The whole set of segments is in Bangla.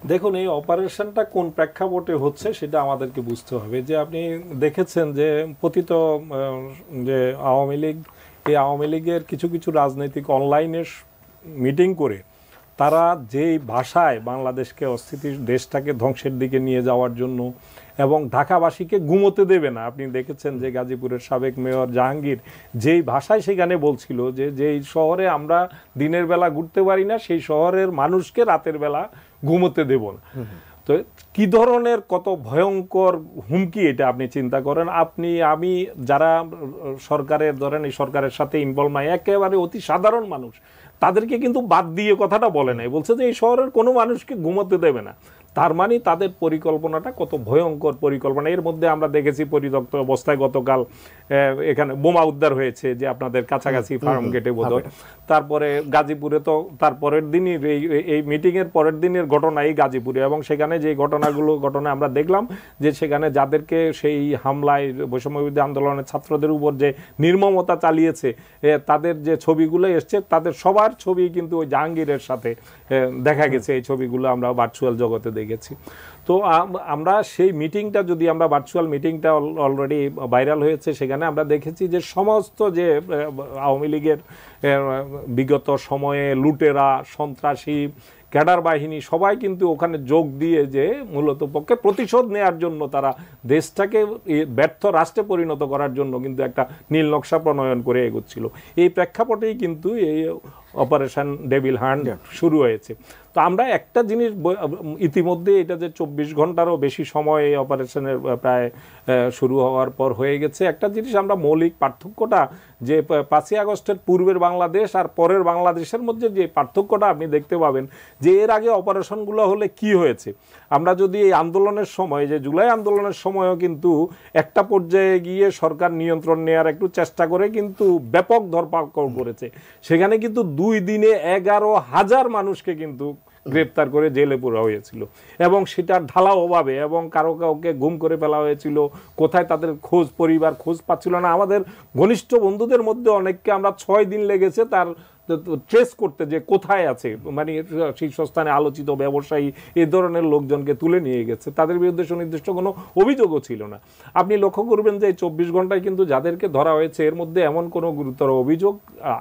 দেখুন, এই অপারেশনটা কোন প্রেক্ষাপটে হচ্ছে সেটা আমাদেরকে বুঝতে হবে। যে আপনি দেখেছেন যে পতিত যে আওয়ামী লীগ, এই আওয়ামী লীগের কিছু কিছু রাজনৈতিক অনলাইনে মিটিং করে তারা যেই ভাষায় বাংলাদেশকে অস্থিতিশীল দেশটাকে ধ্বংসের দিকে নিয়ে যাওয়ার জন্য এবং ঢাকাবাসীকে ঘুমোতে দেবে না। আপনি দেখেছেন যে গাজীপুরের সাবেক মেয়র জাহাঙ্গীর যেই ভাষায় সেখানে বলছিল যে যেই শহরে আমরা দিনের বেলা ঘুরতে পারি না সেই শহরের মানুষকে রাতের বেলা ঘুমোতে দেব না। তো কি ধরনের কত ভয়ঙ্কর হুমকি এটা আপনি চিন্তা করেন। আপনি আমি যারা সরকারের ধরেন এই সরকারের সাথে ইনভলভ নাই, একেবারে অতি সাধারণ মানুষ, তাদেরকে কিন্তু বাদ দিয়ে কথাটা বলে নাই, বলছে যে এই শহরের কোনো মানুষকে ঘুমোতে দেবে না। তার মানে তাদের পরিকল্পনাটা কত ভয়ঙ্কর পরিকল্পনা। এর মধ্যে আমরা দেখেছি পরিত্যক্ত অবস্থায় গতকাল এখানে বোমা উদ্ধার হয়েছে যে আপনাদের কাছাকাছি ফার্ম গেটে বোধহয়। তারপরে গাজীপুরে তো তার পরের দিনই এই মিটিংয়ের পরের দিনের ঘটনা এই গাজীপুরে, এবং সেখানে যে ঘটনা আমরা দেখলাম যে সেখানে যাদেরকে সেই হামলায় বৈষম্যবিরোধী আন্দোলনের ছাত্রদের উপর যে নির্মমতা চালিয়েছে তাদের যে ছবিগুলো এসছে তাদের সবার ছবি কিন্তু ওই জাহাঙ্গীরের সাথে দেখা গেছে। এই ছবিগুলো আমরা ভার্চুয়াল জগতে দেখেছি। তো আমরা সেই মিটিংটা যদি আমরা ভার্চুয়াল মিটিংটা অলরেডি ভাইরাল হয়েছে, সেখানে আমরা দেখেছি যে সমস্ত যে আওয়ামী লীগের বিগত সময়ে লুটেরা, সন্ত্রাসী, ক্যাডার বাহিনী সবাই কিন্তু ওখানে যোগ দিয়ে যে মূলত পক্ষে প্রতিশোধ নেওয়ার জন্য তারা দেশটাকে ব্যর্থ রাষ্ট্রে পরিণত করার জন্য কিন্তু একটা নীল নকশা প্রণয়ন করে এগোচ্ছিল। এই প্রেক্ষাপটেই কিন্তু এই অপারেশন ডেভিল হান্ট শুরু হয়েছে। তো আমরা একটা জিনিস ইতিমধ্যে এটা যে 24 ঘন্টারও বেশি সময় এই অপারেশনের প্রায় শুরু হওয়ার পর হয়ে গেছে, একটা জিনিস আমরা মৌলিক পার্থক্যটা যে 5ই আগস্টের পূর্বের বাংলাদেশ আর পরের বাংলাদেশের মধ্যে যে পার্থক্যটা আপনি দেখতে পাবেন যে এর আগে অপারেশনগুলো হলে কি হয়েছে। আমরা যদি এই আন্দোলনের সময় যে জুলাই আন্দোলনের সময়ও কিন্তু একটা পর্যায়ে গিয়ে সরকার নিয়ন্ত্রণ নেওয়ার একটু চেষ্টা করে কিন্তু ব্যাপক ধরপাকড় করেছে। সেখানে কিন্তু 2 দিনে 11,000 মানুষকে কিন্তু গ্রেপ্তার করে জেলে পুরা হয়েছিল, এবং সেটা ঢালাওভাবে, এবং কাউকে গুম করে ফেলা হয়েছিল। কোথায় তাদের খোঁজ, পরিবার খোঁজ পাচ্ছিল না। আমাদের ঘনিষ্ঠ বন্ধুদের মধ্যে অনেককে আমরা 6 দিন লেগেছে তার ট্রেস করতে যে কোথায় আছে, মানে শীর্ষস্থানে আলোচিত ব্যবসায়ী এই ধরনের লোকজনকে তুলে নিয়ে গেছে, তাদের বিরুদ্ধে সুনির্দিষ্ট কোনো অভিযোগও ছিল না। আপনি লক্ষ্য করবেন যে 24 ঘন্টায় কিন্তু যাদেরকে ধরা হয়েছে এর মধ্যে এমন কোনো গুরুতর অভিযোগ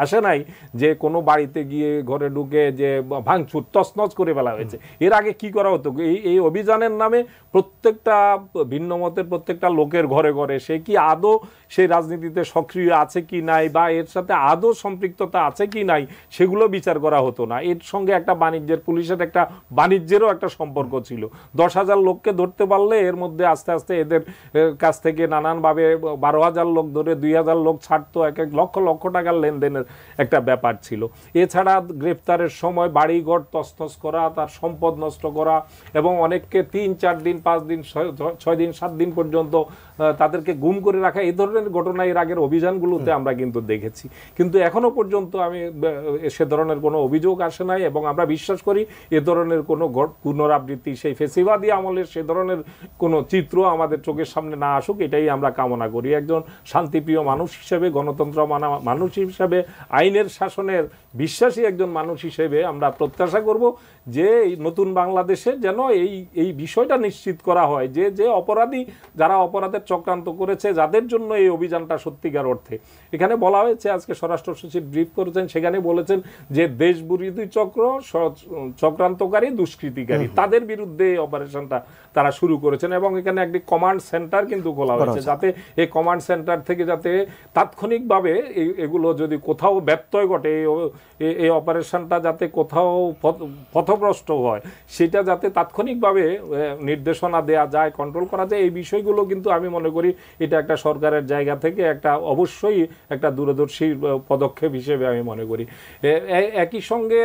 আসে নাই যে কোনো বাড়িতে গিয়ে ঘরে ঢুকে যে ভাঙচুর তছনছ করে ফেলা হয়েছে। এর আগে কি করা হতো, এই অভিযানের নামে প্রত্যেকটা ভিন্ন মতের প্রত্যেকটা লোকের ঘরে ঘরে সে কি আদৌ সেই রাজনীতিতে সক্রিয় আছে কি নাই বা এর সাথে আদৌ সম্পৃক্ততা আছে কি নাই সেগুলো বিচার করা হতো না। এর সঙ্গে একটা বাণিজ্যের, পুলিশের একটা বাণিজ্যেরও একটা সম্পর্ক ছিল। 10,000 লোককে ধরতে পারলে এর মধ্যে আস্তে আস্তে এদের কাছ থেকে নানানভাবে 12,000 লোক ধরে 2,000 লোক ছাড়তো, এক লক্ষ লক্ষ টাকার লেনদেনের একটা ব্যাপার ছিল। এছাড়া গ্রেফতারের সময় বাড়িঘর তছনছ করা, তার সম্পদ নষ্ট করা, এবং অনেককে 3, 4 দিন, 5 দিন, 6 দিন, 7 দিন পর্যন্ত তাদেরকে গুম করে রাখা, এই ধরনের ঘটনা এর আগের অভিযানগুলোতে আমরা কিন্তু দেখেছি। কিন্তু এখনো পর্যন্ত আমি সে ধরনের কোনো অভিযোগ আসে নাই, এবং আমরা বিশ্বাস করি এ ধরনের কোনো পুনরাবৃত্তি সেই ফেসিবাদী আমলের সে ধরনের কোনো চিত্র আমাদের চোখের সামনে না আসুক, এটাই আমরা কামনা করি। একজন শান্তিপ্রিয় মানুষ হিসেবে, গণতন্ত্র মানা মানুষ হিসেবে, আইনের শাসনের বিশ্বাসী একজন মানুষ হিসেবে আমরা প্রত্যাশা করব যে নতুন বাংলাদেশে যেন এই বিষয়টা নিশ্চিত করা হয় যে যে অপরাধী, যারা অপরাধের চক্রান্ত করেছে, যাদের জন্য এই অভিযানটা সত্যিকার অর্থে। এখানে বলা হয়েছে, আজকে স্বরাষ্ট্র সচিব ব্রিফ করেছেন, সেখানে বলেছেন যে দেশবিরোধী চক্রান্তকারী, দুষ্কৃতিকারী, তাদের বিরুদ্ধে এই অপারেশনটা তারা শুরু করেছেন, এবং এখানে একটি কমান্ড সেন্টার কিন্তু খোলা হয়েছে যাতে এই কমান্ড সেন্টার থেকে যাতে তাৎক্ষণিকভাবে এগুলো যদি কোথাও ব্যত্যয় ঘটে, এই অপারেশনটা যাতে কোথাও পথভ্রষ্ট হয় সেটা যাতে তাৎক্ষণিকভাবে নির্দেশনা দেয়া যায়, কন্ট্রোল করা যায়। এই বিষয়গুলো কিন্তু আমি মনে করি এটা একটা সরকারের জায়গা থেকে একটা অবশ্যই একটা দূরদর্শী পদক্ষেপ হিসেবে আমি মনে করি। একই সঙ্গে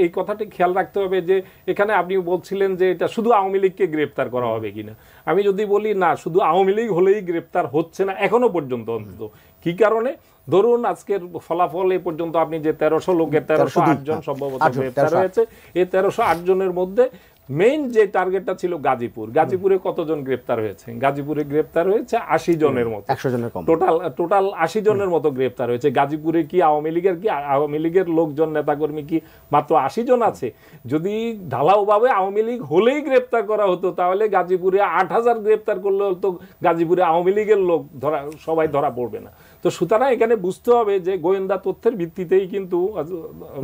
এই কথাটি খেয়াল রাখতে হবে যে এখানে আপনি বলছিলেন যে এটা শুধু আওয়ামী লীগকে গ্রেপ্তার করা হবে কিনা। আমি যদি বলি না, শুধু আওয়ামী লীগ হলেই গ্রেপ্তার হচ্ছে না এখনো পর্যন্ত। অন্তত কি কারণে, ধরুন আজকের ফলাফল এ পর্যন্ত আপনি যে 1300 লোকের 1308 জন সম্ভবত গ্রেপ্তার হয়েছে, এই 1308 জনের মধ্যে মেইন যে টার্গেটটা ছিল গাজীপুরে কতজন গ্রেপ্তার হয়েছে? গাজীপুরে গ্রেপ্তার হয়েছে 80 জনের মতো, 100 জনের কম, টোটাল 80 জনের মতো গ্রেপ্তার হয়েছে। গাজীপুরে কি আওয়ামী লীগের লোকজন নেতাকর্মী কি মাত্র 80 জন আছে? যদি ঢালাওভাবে আওয়ামী লীগ হলেই গ্রেপ্তার করা হতো তাহলে গাজীপুরে 8000 গ্রেপ্তার করলে হতো, গাজীপুরে আওয়ামী লীগের লোক সবাই ধরা পড়বে না। তো সুতরাং এখানে বুঝতে হবে যে গোয়েন্দা তথ্যের ভিত্তিতেই কিন্তু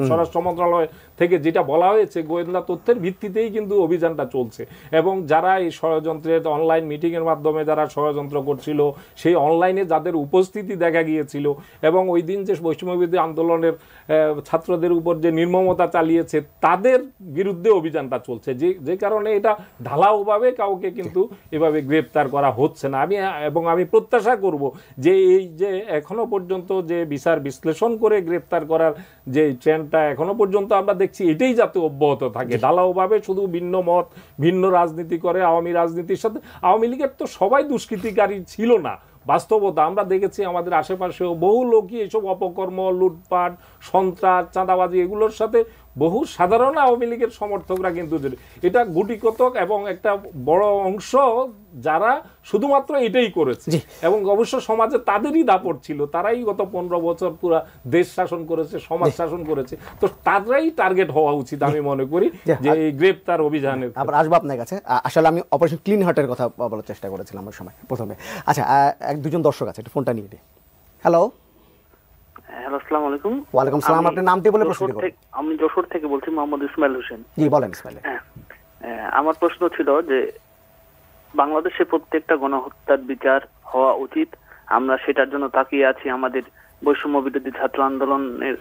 স্বরাষ্ট্র মন্ত্রণালয় থেকে যেটা বলা হয়েছে, গোয়েন্দা তথ্যের ভিত্তিতেই কিন্তু অভিযানটা চলছে। এবং যারা এই ষড়যন্ত্রের অনলাইন মিটিংয়ের মাধ্যমে যারা ষড়যন্ত্র করছিল, সেই অনলাইনে যাদের উপস্থিতি দেখা গিয়েছিল, এবং ওই দিন যে বৈষম্যবিরোধী আন্দোলনের ছাত্রদের উপর যে নির্মমতা চালিয়েছে, তাদের বিরুদ্ধে অভিযানটা চলছে। যে কারণে এটা ঢালাওভাবে কাউকে কিন্তু এভাবে গ্রেপ্তার করা হচ্ছে না। আমি প্রত্যাশা করব যে এই যে এখনো পর্যন্ত যে বিচার বিশ্লেষণ করে গ্রেপ্তার করার যে ট্রেন্ডটা এখনো পর্যন্ত আমরা দেখছি, এটাই যাতে অব্যাহত থাকে। ঢালাওভাবে শুধু ভিন্ন মত, ভিন্ন রাজনীতি করে আওয়ামী রাজনীতির সাথে, আওয়ামী লীগের তো সবাই দুষ্কৃতিকারী ছিল না। বাস্তবতা আমরা দেখেছি আমাদের আশেপাশেও বহু লোকই এসব অপকর্ম, লুটপাট, সন্ত্রাস, চাঁদাবাজি এগুলোর সাথে বহু সাধারণ আওয়ামী লীগের সমর্থকরা কিন্তু, এটা গুটিকতক এবং একটা বড় অংশ যারা শুধুমাত্র এটাই করেছে, এবং অবশ্য সমাজে তাদেরই দাপট ছিল, তারাই গত 15 বছর পুরো দেশ শাসন করেছে, সমাজ শাসন করেছে। তো তারাই টার্গেট হওয়া উচিত আমি মনে করি যে এই গ্রেপ্তার অভিযানের। আবার আসবো আপনার কাছে। আসলে আমি অপারেশন ক্লিন হার্টের কথা বলার চেষ্টা করেছিলাম আমার সময় প্রথমে। আচ্ছা, এক দুজন দর্শক আছে, একটু ফোনটা নিয়ে দিই। হ্যালো, আসসালামু আলাইকুম। ওয়ালাইকুম সালাম। আপনার নামটি বলে প্রশ্ন করুন। আমি যশোর থেকে বলছি, মোহাম্মদ ইসমাইল হোসেন। জি বলেন ইসমাইল। আমার প্রশ্ন ছিল যে বাংলাদেশে প্রত্যেকটা গণহত্যার বিচার হওয়া উচিত, আমরা সেটার জন্য তাকিয়ে আছি আমাদের বৈষম্য বিরোধী ছাত্র আন্দোলনের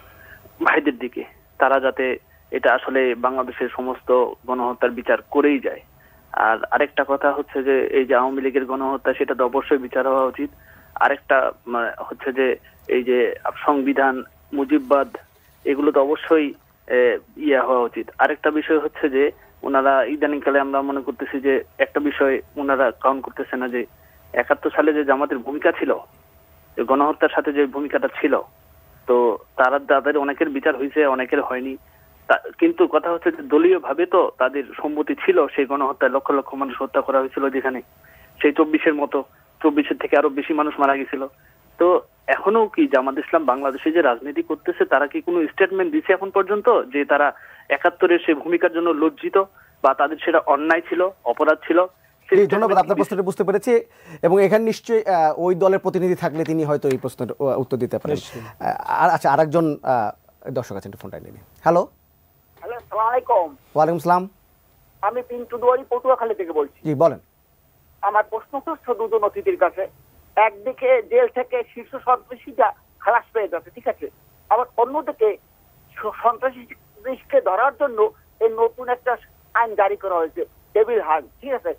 ভাইদের দিকে, তারা যাতে এটা আসলে বাংলাদেশের সমস্ত গণহত্যার বিচার করেই যায়। আর আরেকটা কথা হচ্ছে যে এই যে আওয়ামী লীগের গণহত্যা, সেটা তো অবশ্যই বিচার হওয়া উচিত। আরেকটা হচ্ছে যে এই যে সংবিধান, মুজিববাদ, এগুলো তো অবশ্যই হওয়া উচিত। আরেকটা বিষয় হচ্ছে যে ওনারা ইদানিংকালে আমরা মনে করতেছি যে একটা বিষয় ওনারা কাউন্ট করতেছে না, যে 71 সালে যে জামাতের ভূমিকা ছিল, গণহত্যার সাথে যে ভূমিকাটা ছিল, তো তাদের অনেকের বিচার হয়েছে, অনেকের হয়নি। কিন্তু কথা হচ্ছে যে দলীয় ভাবে তো তাদের সম্মতি ছিল, সেই গণহত্যায় লক্ষ লক্ষ মানুষ হত্যা করা হয়েছিল, যেখানে সেই 24-এর মতো, 24-এর থেকে আরো বেশি মানুষ মারা গেছিল। তো এখনো কি জামাত ইসলাম বাংলাদেশে যে রাজনীতি করতেছে, তারা কি কোনো স্টেটমেন্ট দিচ্ছে এখন পর্যন্ত যে তারা 71-এর সেই ভূমিকার জন্য লজ্জিত, বা তাদের সেটা অন্যায় ছিল, অপরাধ ছিল? ধন্যবাদ, আপনার প্রশ্নটা বুঝতে পেরেছি। এবং এখানে নিশ্চয়ই ওই দলের প্রতিনিধি থাকলে তিনি হয়তো এই প্রশ্নের উত্তর দিতে পারেন। আচ্ছা, আরেকজন দর্শক আছেন, ফোনটা নিয়ে। হ্যালো, আসসালামু আলাইকুম। ওয়ালাইকুম সালাম। আমি পিন্টু দুয়ারি, পটুয়াখালী থেকে বলছি। জি বলেন। আমার প্রশ্ন হচ্ছে দুজন অতিথির কাছে, একদিকে জেল থেকে শীর্ষ সন্ত্রাসীরা খালাস পেয়ে যাচ্ছে, ঠিক আছে, আবার অন্যদিকে সন্ত্রাসীকে ধরার জন্য এই নতুন একটা আইন জারি করা হয়েছে, ডেভিল হান্ট, ঠিক আছে।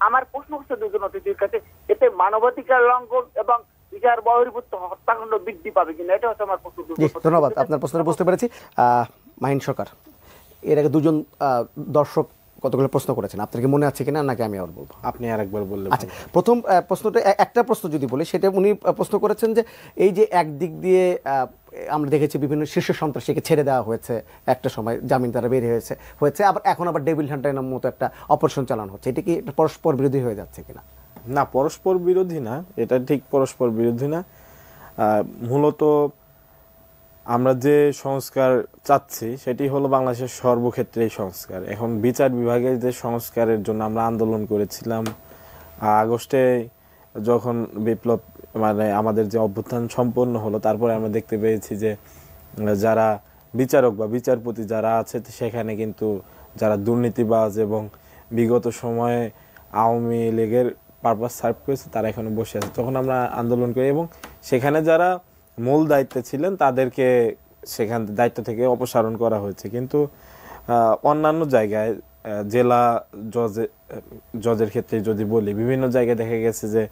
আমার প্রশ্ন হচ্ছে দুজন অতিথির কাছে, এতে মানবাধিকার লঙ্ঘন এবং বিচার বহির্ভূত হত্যাকাণ্ড বৃদ্ধি পাবে কিনা, এটা হচ্ছে আমার প্রশ্ন। ধন্যবাদ, আপনার প্রশ্নটা বুঝতে পেরেছি। মাহিন সরকার, এর আগে দুজন দর্শক কতগুলো প্রশ্ন করেছেন, আপনার কি মনে আছে কিনা, নাকি আমি আবার বলবো? আপনি আরেকবার বললেন। আচ্ছা, প্রথম প্রশ্নটা, একটা প্রশ্ন যদি বলি, সেটা উনি প্রশ্ন করেছেন যে এই যে একদিক দিয়ে আমরা দেখেছি বিভিন্ন শীর্ষ সন্ত্রাসীকে ছেড়ে দেওয়া হয়েছে, একটা সময় জামিন তারা বের হয়েছে, আবার এখন আবার ডেভিল হান্টের মতো একটা অপারেশন চালানো হচ্ছে, এটা কি পরস্পর বিরোধী হয়ে যাচ্ছে কিনা? না, পরস্পর বিরোধী না, এটা ঠিক পরস্পর বিরোধী না। মূলত আমরা যে সংস্কার চাচ্ছি সেটি হলো বাংলাদেশের সর্বক্ষেত্রেই সংস্কার। এখন বিচার বিভাগের যে সংস্কারের জন্য আমরা আন্দোলন করেছিলাম আগস্টে, যখন বিপ্লব মানে আমাদের যে অভ্যুত্থান সম্পন্ন হলো, তারপরে আমরা দেখতে পেয়েছি যে যারা বিচারক বা বিচারপতি যারা আছে, সেখানে কিন্তু যারা দুর্নীতিবাজ এবং বিগত সময়ে আওয়ামী লীগের পারপাস সার্ভ করেছে, তারা এখনো বসে আছে। তখন আমরা আন্দোলন করি এবং সেখানে যারা মূল দায়িত্বে ছিলেন তাদেরকে সেখান দায়িত্ব থেকে অপসারণ করা হয়েছে। কিন্তু অন্যান্য জায়গায় জেলা জজের ক্ষেত্রে যদি বলি, বিভিন্ন জায়গায় দেখা গেছে যে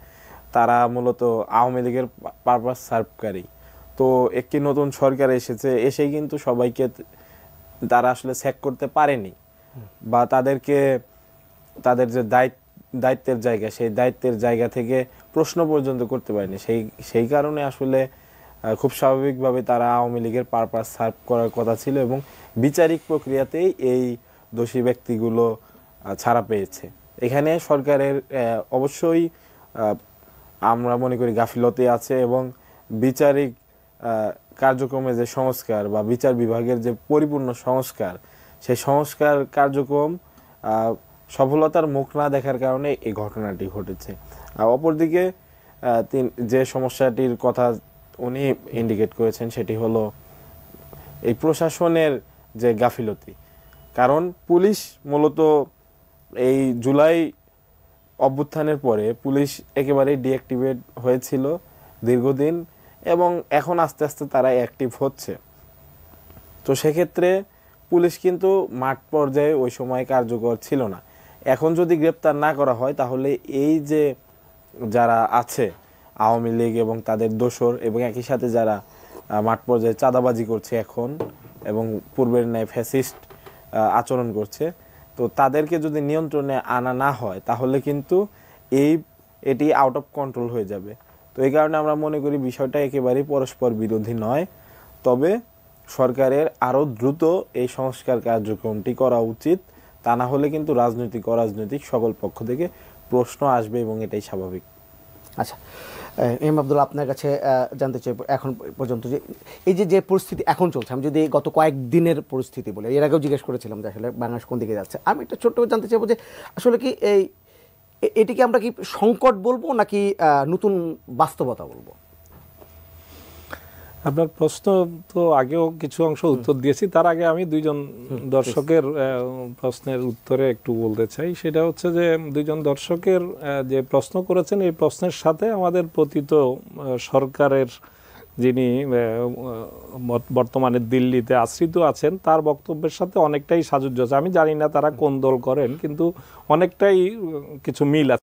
তারা মূলত আওয়ামী লীগের পারপাস সার্ভকারী। তো একটি নতুন সরকার এসেই কিন্তু সবাইকে তারা আসলে চেক করতে পারেনি, বা তাদেরকে তাদের যে দায়িত্বের জায়গা, সেই দায়িত্বের জায়গা থেকে প্রশ্ন পর্যন্ত করতে পারেনি। সেই কারণে আসলে খুব স্বাভাবিকভাবে তারা আওয়ামী লীগের পারপাস সার্ভ করার কথা ছিল, এবং বিচারিক প্রক্রিয়াতেই এই দোষী ব্যক্তিগুলো ছাড়া পেয়েছে। এখানে সরকারের অবশ্যই আমরা মনে করি গাফিলতি আছে, এবং বিচারিক কার্যক্রমে যে সংস্কার বা বিচার বিভাগের যে পরিপূর্ণ সংস্কার, সেই সংস্কার কার্যক্রম সফলতার মুখ না দেখার কারণে এই ঘটনাটি ঘটেছে। অপরদিকে যে সমস্যাটির কথা উনি ইন্ডিকেট করেছেন সেটি হলো এই প্রশাসনের যে গাফিলতি। কারণ পুলিশ মূলত এই জুলাই অভ্যুত্থানের পরে পুলিশ একেবারেই ডিঅ্যাক্টিভেট হয়েছিল দীর্ঘদিন, এবং এখন আস্তে আস্তে তারা অ্যাক্টিভ হচ্ছে। তো সেক্ষেত্রে পুলিশ কিন্তু মাঠ পর্যায়ে ওই সময় কার্যকর ছিল না। এখন যদি গ্রেপ্তার না করা হয় তাহলে এই যে যারা আছে আওয়ামী লীগ এবং তাদের দোসর, এবং একই সাথে যারা মাঠ পর্যায়ে চাঁদাবাজি করছে এখন এবং পূর্বের ন্যায় ফ্যাসিস্ট আচরণ করছে, তো তাদেরকে যদি নিয়ন্ত্রণে আনা না হয় তাহলে কিন্তু এটি আউট অফ কন্ট্রোল হয়ে যাবে। তো এই কারণে আমরা মনে করি বিষয়টা একেবারেই পরস্পর বিরোধী নয়, তবে সরকারের আরও দ্রুত এই সংস্কার কার্যক্রমটি করা উচিত। তা না হলে কিন্তু রাজনৈতিক অরাজনৈতিক সকল পক্ষ থেকে প্রশ্ন আসবে, এবং এটাই স্বাভাবিক। আচ্ছা, এম আব্দুল্লাহ, আপনার কাছে জানতে চাই এখন পর্যন্ত যে এই যে পরিস্থিতি এখন চলছে, আমি যদি গত কয়েকদিনের পরিস্থিতি বলি, এর আগেও জিজ্ঞেস করেছিলাম যে আসলে বাংলাদেশ কোন দিকে যাচ্ছে, আমি একটা ছোট্ট জানতে চাইবো যে আসলে কি এটিকে আমরা কি সংকট বলবো নাকি নতুন বাস্তবতা বলবো? আপনার প্রশ্ন তো আগেও কিছু অংশ উত্তর দিয়েছি, তার আগে আমি দুইজন দর্শকের প্রশ্নের উত্তরে একটু বলতে চাই। সেটা হচ্ছে যে দুইজন দর্শকের যে প্রশ্ন করেছেন, এই প্রশ্নের সাথে আমাদের পতিত সরকারের যিনি বর্তমানে দিল্লিতে আশ্রিত আছেন তার বক্তব্যের সাথে অনেকটাই সাযুজ্য আছে। আমি জানি না তারা কোন দল করেন, কিন্তু অনেকটাই কিছু মিল আছে।